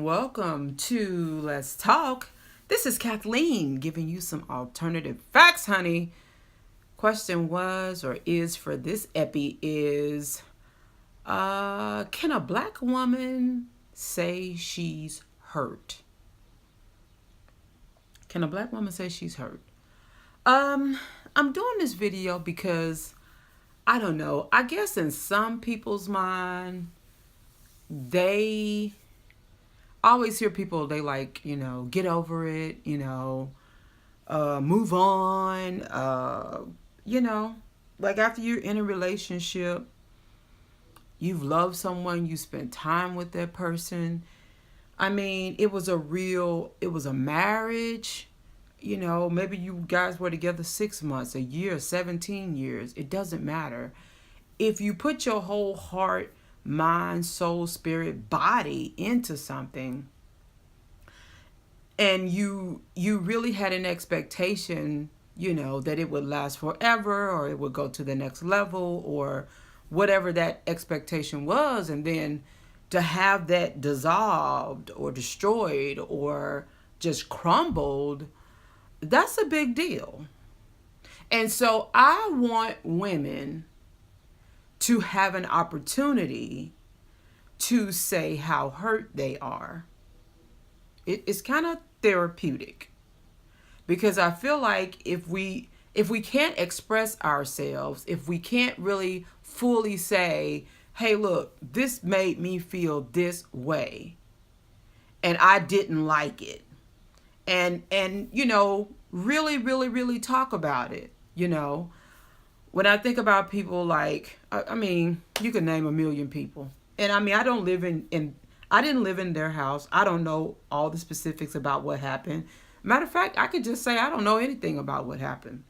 welcome to Let's Talk. This is Kathleen giving you some alternative facts, honey. Question was or is for this epi is can a black woman say she's hurt? Can a black woman say she's hurt? I'm doing this video because I don't know. I guess in some people's mind, they always hear people, they like, get over it, move on, like after you're in a relationship, you've loved someone, you spent time with that person. I mean, it was a marriage, maybe you guys were together 6 months, a year, 17 years. It doesn't matter. If you put your whole heart, mind, soul, spirit, body into something, and you really had an expectation, that it would last forever, or it would go to the next level, or whatever that expectation was, and then to have that dissolved or destroyed or just crumbled, that's a big deal. And so I want women to have an opportunity to say how hurt they are. It's kind of therapeutic, because I feel like if we can't express ourselves, if we can't really fully say, hey, look, this made me feel this way and I didn't like it, and really, really, really talk about it. When I think about people, like, I mean, you can name a million people. And I mean, I didn't live in their house. I don't know all the specifics about what happened. Matter of fact, I could just say I don't know anything about what happened.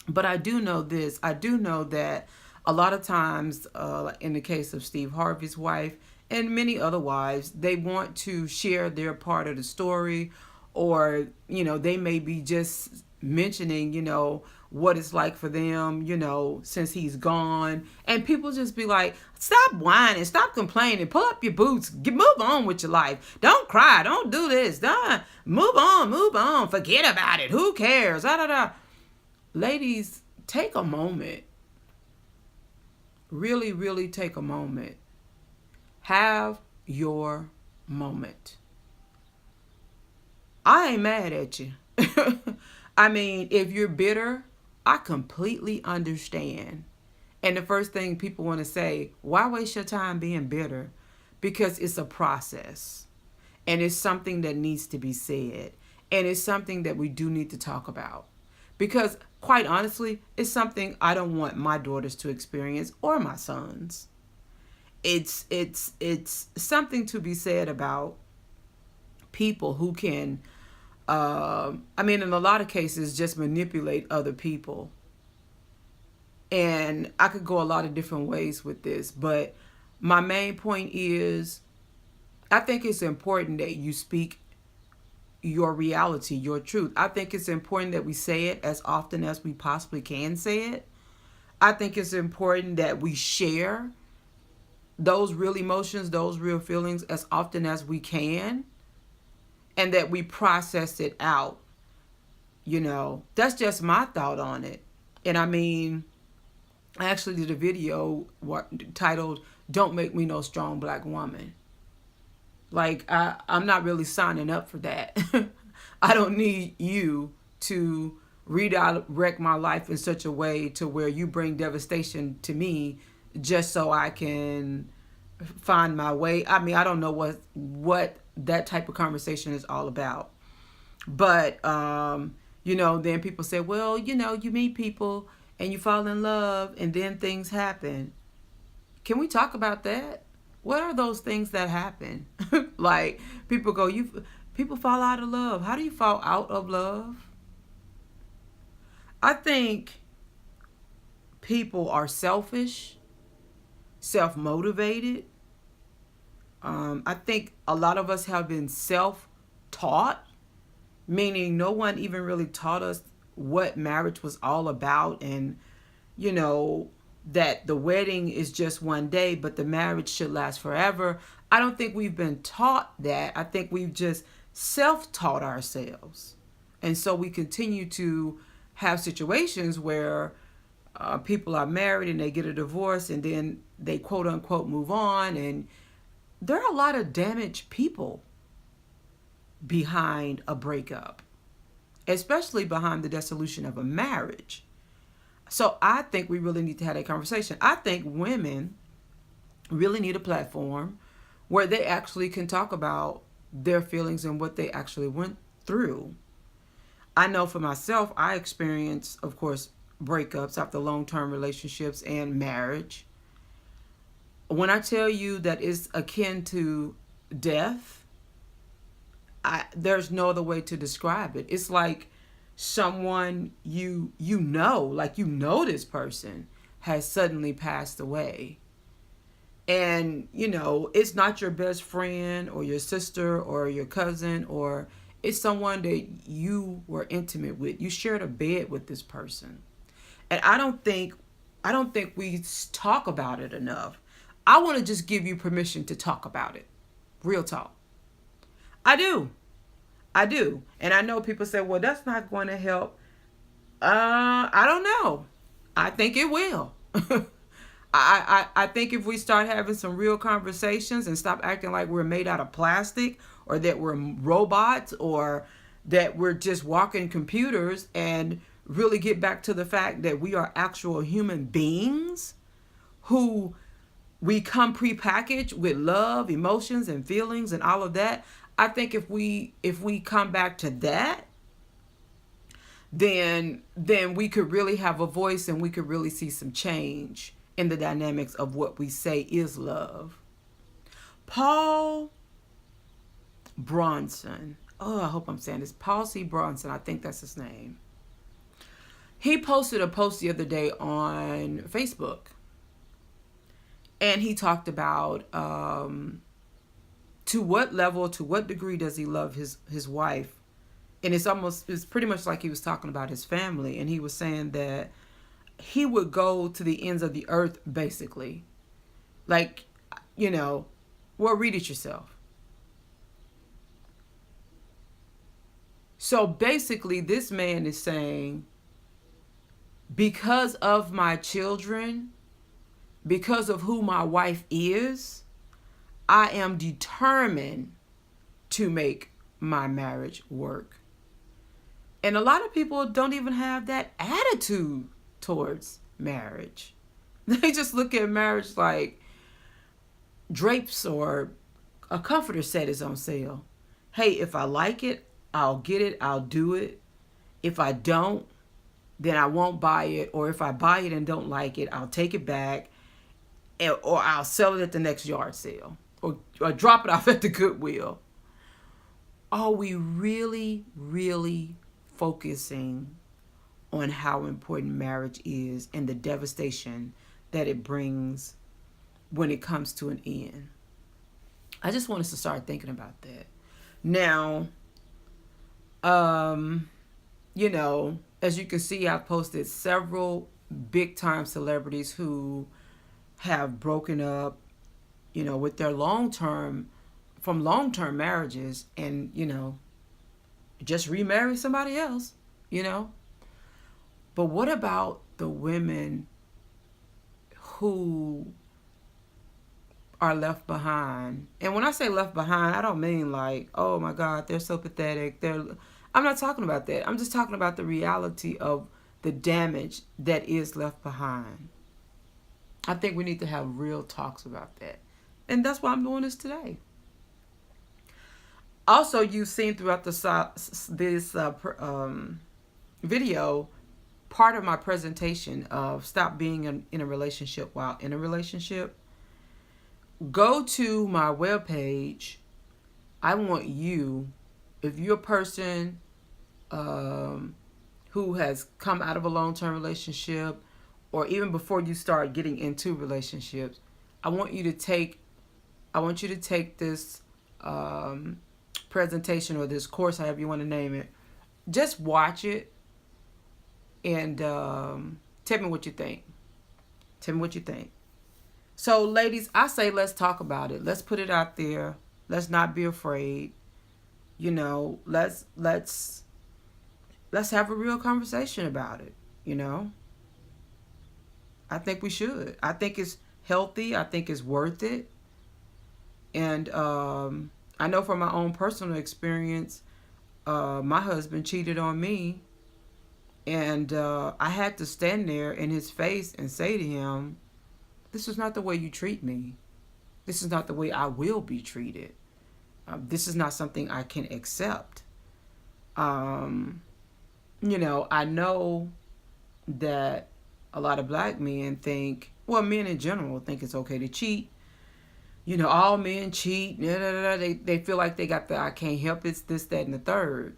But I do know this. I do know that a lot of times, in the case of Steve Harvey's wife and many other wives, they want to share their part of the story, or, they may be just mentioning, what it's like for them, since he's gone. And people just be like, stop whining, stop complaining, pull up your boots, move on with your life. Don't cry, don't do this, move on, forget about it, who cares, da da da. Ladies, take a moment. Really, really take a moment. Have your moment. I ain't mad at you. I mean, if you're bitter, I completely understand. And the first thing people want to say, why waste your time being bitter? Because it's a process. And it's something that needs to be said. And it's something that we do need to talk about. Because quite honestly, it's something I don't want my daughters to experience, or my sons. It's something to be said about people who can, in a lot of cases, just manipulate other people. And I could go a lot of different ways with this, but my main point is, I think it's important that you speak your reality, your truth. I think it's important that we say it as often as we possibly can say it. I think it's important that we share those real emotions, those real feelings as often as we can, and that we process it out. That's just my thought on it. And I mean, I actually did a video titled, Don't Make Me No Strong Black Woman. Like, I'm not really signing up for that. I don't need you to redirect my life in such a way to where you bring devastation to me just so I can find my way. I mean, I don't know what that type of conversation is all about. But, then people say, well, you meet people and you fall in love and then things happen. Can we talk about that? What are those things that happen? Like, people fall out of love. How do you fall out of love? I think people are selfish, self-motivated. I think a lot of us have been self-taught, meaning no one even really taught us what marriage was all about, and, that the wedding is just one day, but the marriage should last forever. I don't think we've been taught that. I think we've just self-taught ourselves. And so we continue to have situations where people are married and they get a divorce and then they quote unquote move on. And there are a lot of damaged people behind a breakup, especially behind the dissolution of a marriage. So I think we really need to have that conversation. I think women really need a platform where they actually can talk about their feelings and what they actually went through. I know for myself, I experienced, of course, breakups after long-term relationships and marriage. When I tell you that it's akin to death, there's no other way to describe it. It's like someone like this person has suddenly passed away. And, it's not your best friend or your sister or your cousin, or it's someone that you were intimate with. You shared a bed with this person. And I don't think we talk about it enough. I want to just give you permission to talk about it. Real talk. I do. And I know people say, well, that's not going to help. I don't know. I think it will. I think if we start having some real conversations and stop acting like we're made out of plastic, or that we're robots, or that we're just walking computers, and really get back to the fact that we are actual human beings who we come prepackaged with love, emotions, and feelings and all of that. I think if we come back to that, then we could really have a voice, and we could really see some change in the dynamics of what we say is love. Paul Bronson. Oh, I hope I'm saying this. Paul C. Bronson. I think that's his name. He posted a post the other day on Facebook. And he talked about to what level, to what degree does he love his wife. And it's pretty much like he was talking about his family. And he was saying that he would go to the ends of the earth, basically. Like, well, read it yourself. So basically, this man is saying, because of my children, because of who my wife is, I am determined to make my marriage work. And a lot of people don't even have that attitude towards marriage. They just look at marriage like drapes or a comforter set is on sale. Hey, if I like it, I'll get it, I'll do it. If I don't, then I won't buy it. Or if I buy it and don't like it, I'll take it back, or I'll sell it at the next yard sale, or drop it off at the Goodwill. Are we really, really focusing on how important marriage is and the devastation that it brings when it comes to an end? I just want us to start thinking about that. Now, as you can see, I've posted several big time celebrities who have broken up, with their long-term marriages, and, just remarry somebody else, But what about the women who are left behind? And when I say left behind, I don't mean like, oh my God, they're so pathetic. I'm not talking about that. I'm just talking about the reality of the damage that is left behind. I think we need to have real talks about that. And that's why I'm doing this today. Also, you've seen throughout this video, part of my presentation of stop being in a relationship while in a relationship. Go to my webpage. I want you, if you're a person who has come out of a long-term relationship, or even before you start getting into relationships, I want you to take this presentation, or this course, however you want to name it. Just watch it and tell me what you think. Tell me what you think. So, ladies, I say let's talk about it. Let's put it out there. Let's not be afraid. You know, let's have a real conversation about it. You know, I think we should. I think it's healthy. I think it's worth it. And I know from my own personal experience, my husband cheated on me, and I had to stand there in his face and say to him, "This is not the way you treat me. This is not the way I will be treated. This is not something I can accept." You know, I know that a lot of black men think, well, men in general think it's okay to cheat. You know, all men cheat. They feel like they got the I can't help it, this, that, and the third.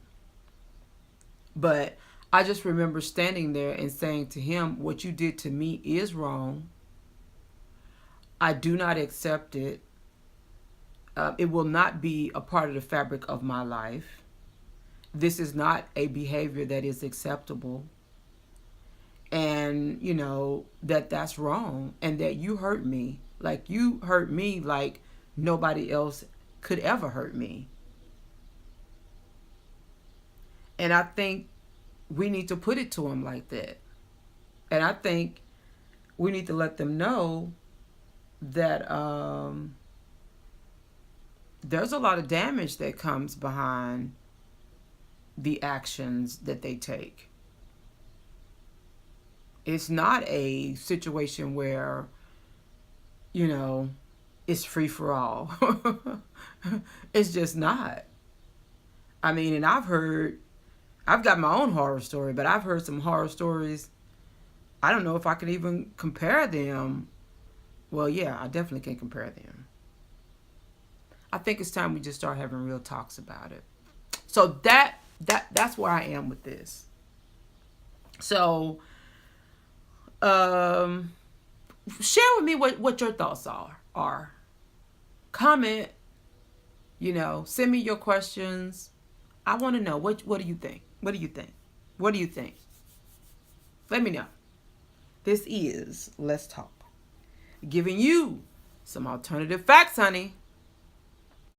But I just remember standing there and saying to him, what you did to me is wrong. I do not accept it. It will not be a part of the fabric of my life. This is not a behavior that is acceptable. And, you know, that's wrong. And that you hurt me. Like, you hurt me like nobody else could ever hurt me. And I think we need to put it to them like that. And I think we need to let them know that there's a lot of damage that comes behind the actions that they take. It's not a situation where, you know, it's free for all. It's just not. I mean, and I've got my own horror story, but I've heard some horror stories. I don't know if I can even compare them. Well, yeah, I definitely can compare them. I think it's time we just start having real talks about it. So that's where I am with this. So, share with me what your thoughts are. Comment, you know, send me your questions. I want to know what do you think? What do you think? What do you think? Let me know. This is Let's Talk, giving you some alternative facts, honey.